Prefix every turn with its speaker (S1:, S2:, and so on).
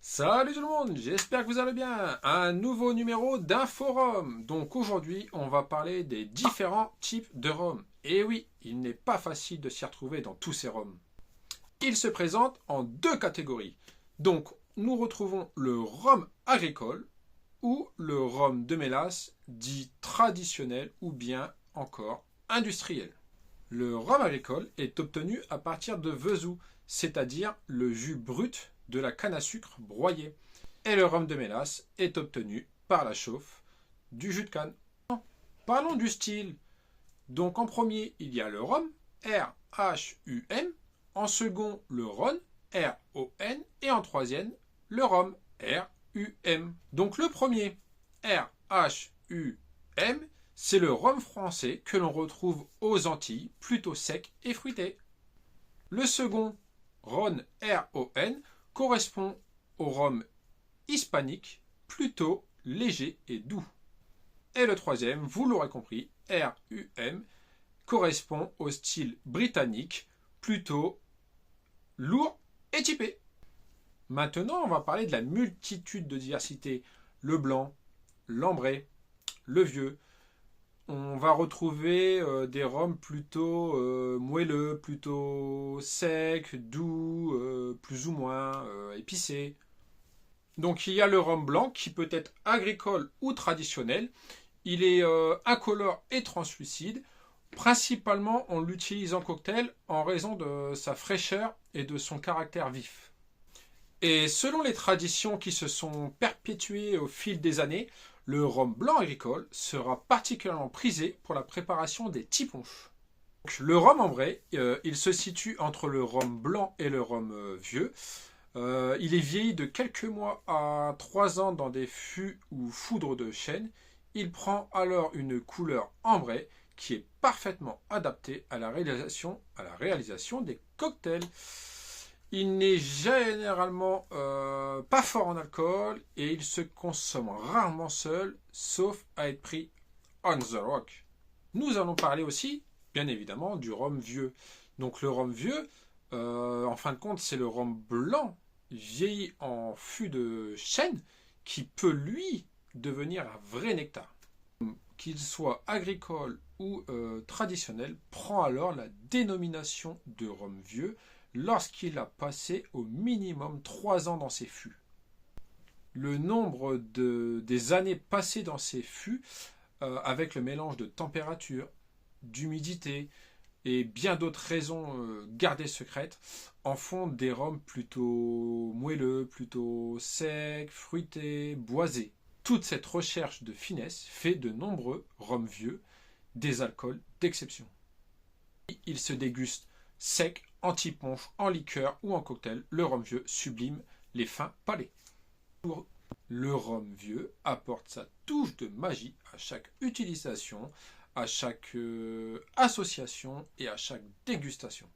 S1: Salut tout le monde, j'espère que vous allez bien. Un nouveau numéro d'Inforum. Donc aujourd'hui, on va parler des différents types de rhum. Et oui, il n'est pas facile de s'y retrouver dans tous ces rhums. Ils se présentent en deux catégories. Donc nous retrouvons le rhum agricole ou le rhum de mélasse dit traditionnel ou bien encore industriel. Le rhum agricole est obtenu à partir de vesou, c'est-à-dire le jus brut de la canne à sucre broyée. Et le rhum de mélasse est obtenu par la chauffe du jus de canne. Parlons du style. Donc en premier, il y a le rhum, R-H-U-M. En second, le rhum, R-O-N. Et en troisième, le rhum, R-U-M. Donc le premier, R-H-U-M, c'est le rhum français que l'on retrouve aux Antilles, plutôt sec et fruité. Le second, Rhône R-O-N, correspond au rhum hispanique, plutôt léger et doux. Et le troisième, vous l'aurez compris, R-U-M, correspond au style britannique, plutôt lourd et typé. Maintenant, on va parler de la multitude de diversité. Le blanc, l'ambré, le vieux. On va retrouver des rhums plutôt moelleux, plutôt secs, doux, plus ou moins épicés. Donc il y a le rhum blanc qui peut être agricole ou traditionnel. Il est incolore et translucide. Principalement, on l'utilise en cocktail en raison de sa fraîcheur et de son caractère vif. Et selon les traditions qui se sont perpétuées au fil des années, le rhum blanc agricole sera particulièrement prisé pour la préparation des petits punch. Le rhum ambré, il se situe entre le rhum blanc et le rhum vieux. Il est vieilli de quelques mois à 3 ans dans des fûts ou foudres de chêne. Il prend alors une couleur ambrée qui est parfaitement adaptée à la réalisation des cocktails. Il n'est généralement pas fort en alcool et il se consomme rarement seul, sauf à être pris on the rock. Nous allons parler aussi, bien évidemment, du rhum vieux. Donc le rhum vieux, en fin de compte, c'est le rhum blanc vieilli en fût de chêne qui peut, lui, devenir un vrai nectar. Qu'il soit agricole ou traditionnel, prend alors la dénomination de rhum vieux lorsqu'il a passé au minimum 3 ans dans ses fûts. Le nombre des années passées dans ces fûts, avec le mélange de température, d'humidité et bien d'autres raisons gardées secrètes, en font des rhums plutôt moelleux, plutôt secs, fruités, boisés. Toute cette recherche de finesse fait de nombreux rhums vieux des alcools d'exception. Il se déguste sec, anti-ponche, en liqueur ou en cocktail. Le rhum vieux sublime les fins palais. Le rhum vieux apporte sa touche de magie à chaque utilisation, à chaque association et à chaque dégustation.